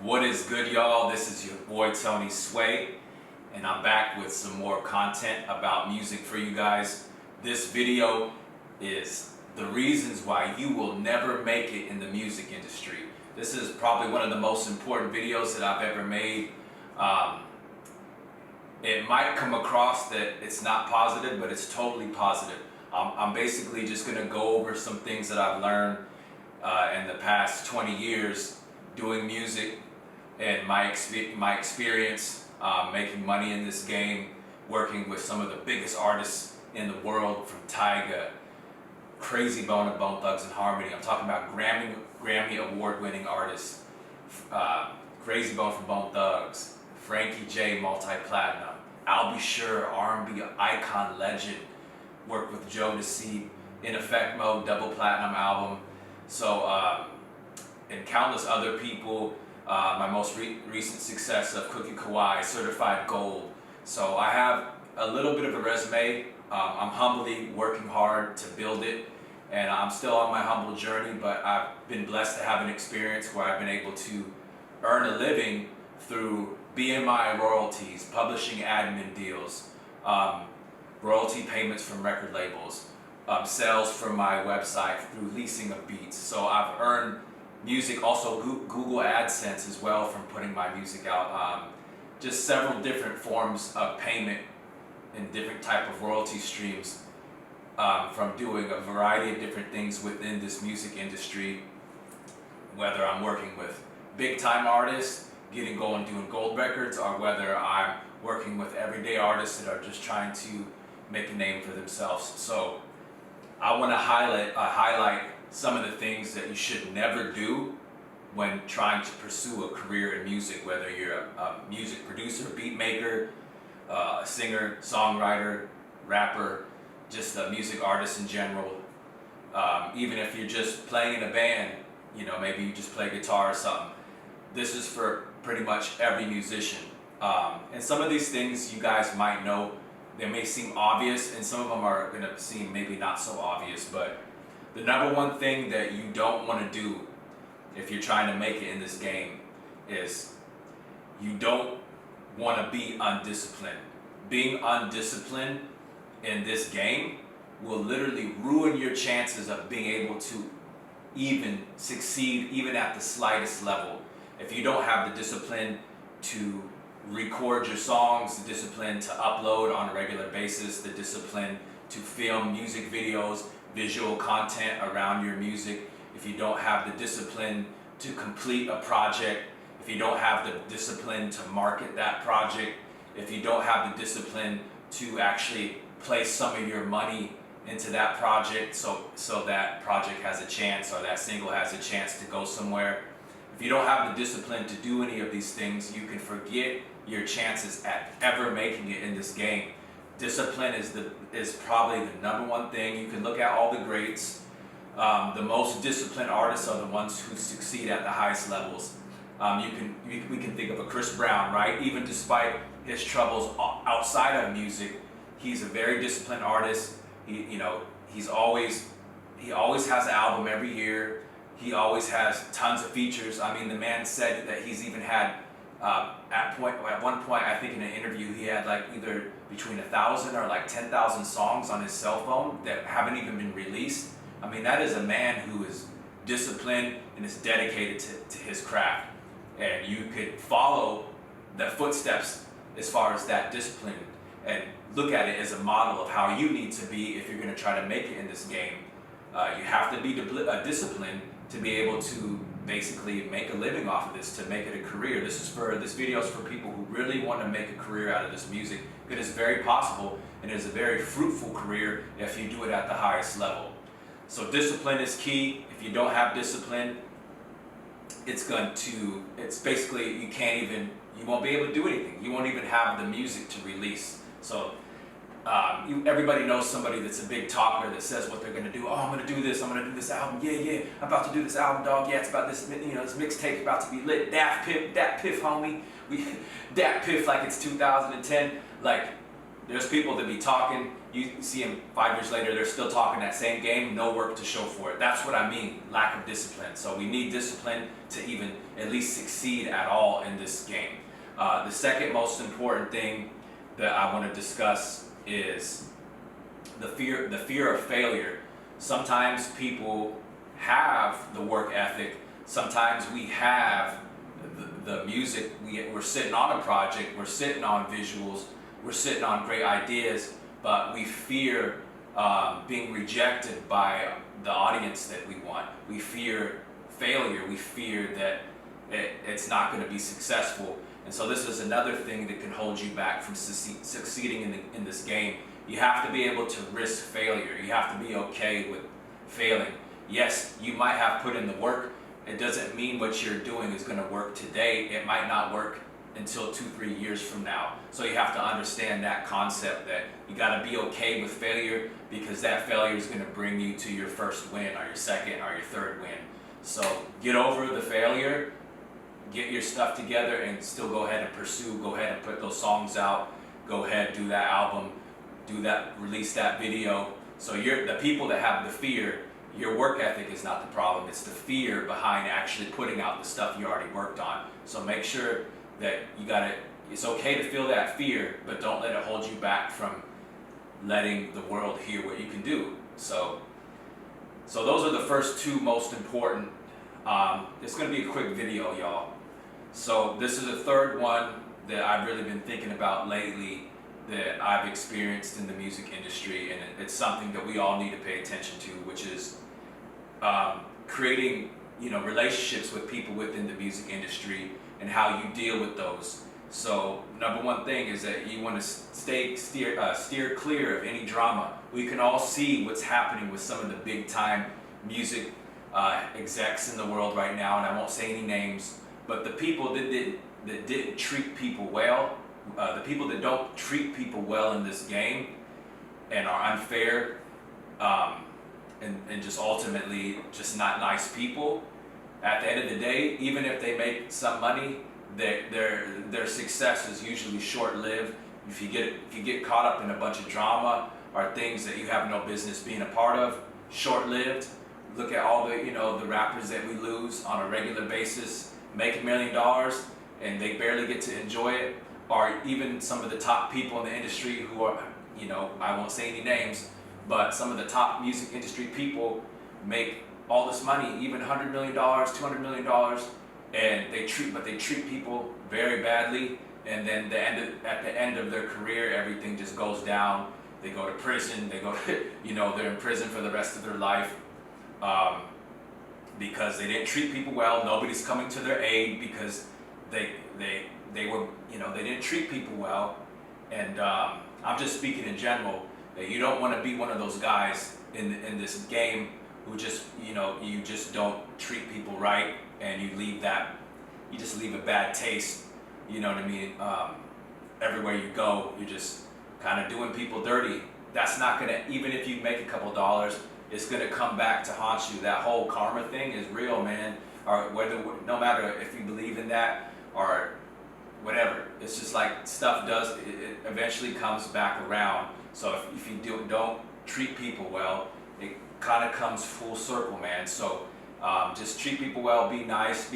What is good, y'all? This is your boy Tony Sway, and I'm back with some more content about music for you guys. This video is the reasons why you will never make it in the music industry. This is probably one of the most important videos that I've ever made. It might come across that it's not positive, but it's totally positive. I'm basically just going to go over some things that I've learned in the past 20 years doing music and my experience making money in this game, working with some of the biggest artists in the world, from Tyga, Crazy Bone of Bone Thugs and Harmony. I'm talking about Grammy award-winning artists, Crazy Bone from Bone Thugs, Frankie J, multi-platinum, I'll Be Sure, R&B icon legend, worked with Joe Deceit, In Effect Mode, double platinum album. So, and countless other people. My most recent success of Cookie Kawaii, certified gold. So I have a little bit of a resume. I'm humbly working hard to build it, and I'm still on my humble journey, but I've been blessed to have an experience where I've been able to earn a living through BMI royalties, publishing admin deals, royalty payments from record labels, sales from my website through leasing of beats. So I've earned music, also Google AdSense as well, from putting my music out. Just several different forms of payment and different type of royalty streams from doing a variety of different things within this music industry, whether I'm working with big time artists, getting going, doing gold records, or whether I'm working with everyday artists that are just trying to make a name for themselves. So I want to highlight some of the things that you should never do when trying to pursue a career in music, whether you're a music producer, beat maker, a singer, songwriter, rapper, just a music artist in general. Even if you're just playing in a band, you know, maybe you just play guitar or something. This is for pretty much every musician. And some of these things you guys might know, they may seem obvious, and some of them are going to seem maybe not so obvious, but the number one thing that you don't want to do if you're trying to make it in this game is you don't want to be undisciplined. Being undisciplined in this game will literally ruin your chances of being able to even succeed, even at the slightest level. If you don't have the discipline to record your songs, the discipline to upload on a regular basis, the discipline to film music videos, visual content around your music, if you don't have the discipline to complete a project, if you don't have the discipline to market that project, if you don't have the discipline to actually place some of your money into that project so that project has a chance, or that single has a chance to go somewhere, if you don't have the discipline to do any of these things, you can forget your chances at ever making it in this game. Discipline is probably the number one thing. You can look at all the greats. The most disciplined artists are the ones who succeed at the highest levels. We can think of a Chris Brown, right? Even despite his troubles outside of music, he's a very disciplined artist. He always has an album every year. He always has tons of features. I mean, the man said that he's even had at one point, I think in an interview, he had like either between 1,000 or like 10,000 songs on his cell phone that haven't even been released. I mean, that is a man who is disciplined and is dedicated to his craft. And you could follow the footsteps as far as that discipline and look at it as a model of how you need to be if you're going to try to make it in this game. You have to be disciplined to be able to basically make a living off of this, to make it a career. This video is for people who really want to make a career out of this music. It is very possible, and it is a very fruitful career if you do it at the highest level. So discipline is key. If you don't have discipline, it's basically, you won't be able to do anything. You won't even have the music to release. So everybody knows somebody that's a big talker that says what they're going to do. Oh, I'm going to do this. I'm going to do this album. Yeah. I'm about to do this album, dog. Yeah, it's about this, this mixtape's about to be lit. Dat Piff, homie. Dat Piff like it's 2010. Like, there's people that be talking. You see them 5 years later, they're still talking that same game. No work to show for it. That's what I mean, lack of discipline. So we need discipline to even at least succeed at all in this game. The second most important thing that I want to discuss is the fear of failure. Sometimes people have the work ethic. Sometimes we have the music. We're sitting on a project. We're sitting on visuals. We're sitting on great ideas, but we fear being rejected by the audience that we want. We fear failure. We fear that it's not going to be successful. And so this is another thing that can hold you back from succeeding in this game. You have to be able to risk failure. You have to be okay with failing. Yes, you might have put in the work. It doesn't mean what you're doing is going to work today. It might not work until 2-3 years from now. So you have to understand that concept, that you got to be okay with failure, because that failure is going to bring you to your first win, or your second, or your third win. So get over the failure, get your stuff together, and still go ahead and pursue. Go ahead and put those songs out. Go ahead, do that album, do that, release that video. So the people that have the fear, your work ethic is not the problem. It's the fear behind actually putting out the stuff you already worked on. So make sure that it's okay to feel that fear, but don't let it hold you back from letting the world hear what you can do. So those are the first two most important. It's going to be a quick video, y'all. So this is the third one that I've really been thinking about lately, that I've experienced in the music industry, and it's something that we all need to pay attention to, which is creating, relationships with people within the music industry and how you deal with those. So number one thing is that you want to steer clear of any drama. We can all see what's happening with some of the big time music execs in the world right now, and I won't say any names, but the people that didn't treat people well, the people that don't treat people well in this game and are unfair, and just ultimately just not nice people, at the end of the day, even if they make some money, their success is usually short-lived. If you get caught up in a bunch of drama or things that you have no business being a part of, short-lived. Look at all the rappers that we lose on a regular basis, make $1 million and they barely get to enjoy it. Or even some of the top people in the industry who are, I won't say any names, but some of the top music industry people make all this money, even $100 million, $200 million, and they treat people very badly. And then at the end of their career, everything just goes down. They go to prison. They go to, they're in prison for the rest of their life because they didn't treat people well. Nobody's coming to their aid because they were, they didn't treat people well. And I'm just speaking in general, that you don't want to be one of those guys in this game who just, you just don't treat people right, and you just leave a bad taste, you know what I mean? Everywhere you go, you're just kind of doing people dirty. That's not gonna, even if you make a couple dollars, it's gonna come back to haunt you. That whole karma thing is real, man. Or no matter if you believe in that or whatever, it's just like stuff it eventually comes back around. So if you don't treat people well, it kind of comes full circle, man. So just treat people well, be nice,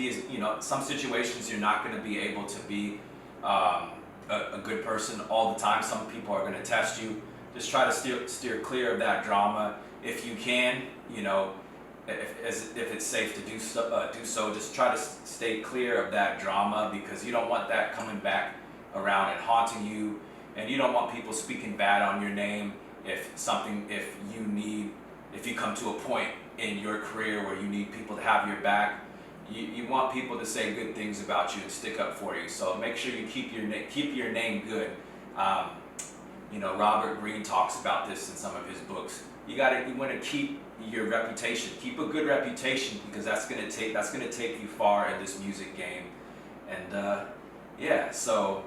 some situations you're not going to be able to be a good person all the time. Some people are going to test you. Just try to steer clear of that drama if you can. If it's safe to do so, just try to stay clear of that drama, because you don't want that coming back around and haunting you, and you don't want people speaking bad on your name if you come to a point in your career where you need people to have your back. You want people to say good things about you and stick up for you. So make sure you keep your name good. Robert Greene talks about this in some of his books. You want to keep your reputation. Keep a good reputation, because that's gonna take you far in this music game. And yeah, so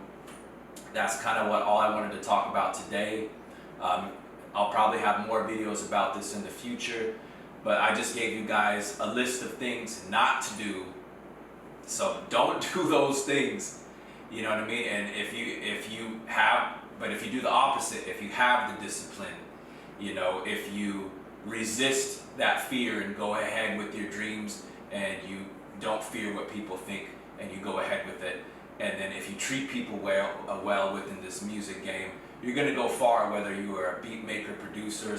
that's kind of all I wanted to talk about today. I'll probably have more videos about this in the future, but I just gave you guys a list of things not to do. So don't do those things. You know what I mean? And if you do the opposite, if you have the discipline, if you resist that fear and go ahead with your dreams, and you don't fear what people think, and you go ahead with it. And then if you treat people well within this music game, you're gonna go far, whether you are a beat maker, producer,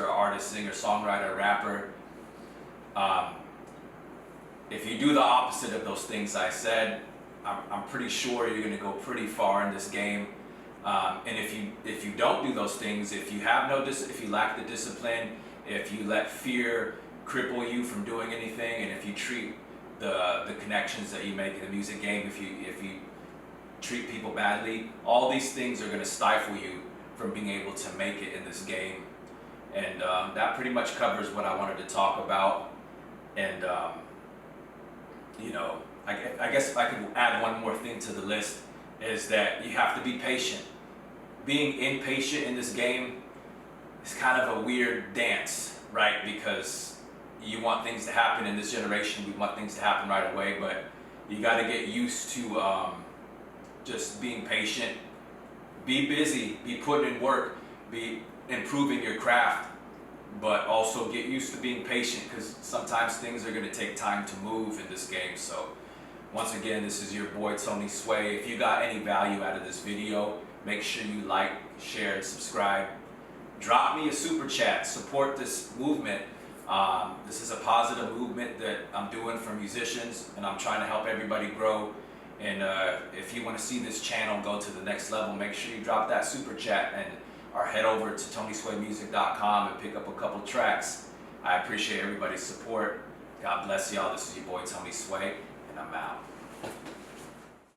artist, singer, songwriter, rapper. If you do the opposite of those things I said, I'm pretty sure you're gonna go pretty far in this game. And if you don't do those things, if you lack the discipline, if you let fear cripple you from doing anything, and if you treat the connections that you make in the music game, if you treat people badly, all these things are going to stifle you from being able to make it in this game. And that pretty much covers what I wanted to talk about. And you know, I guess if I could add one more thing to the list, is that you have to be patient. Being impatient in this game is kind of a weird dance, right? Because you want things to happen in this generation, we want things to happen right away, but you got to get used to just being patient. Be busy, be putting in work, be improving your craft, but also get used to being patient, because sometimes things are going to take time to move in this game. So once again, this is your boy Tony Sway. If you got any value out of this video, make sure you like, share, and subscribe. Drop me a super chat, support this movement. This is a positive movement that I'm doing for musicians, and I'm trying to help everybody grow. And if you want to see this channel go to the next level, make sure you drop that super chat or head over to TonySwayMusic.com and pick up a couple tracks. I appreciate everybody's support. God bless y'all. This is your boy Tony Sway, and I'm out.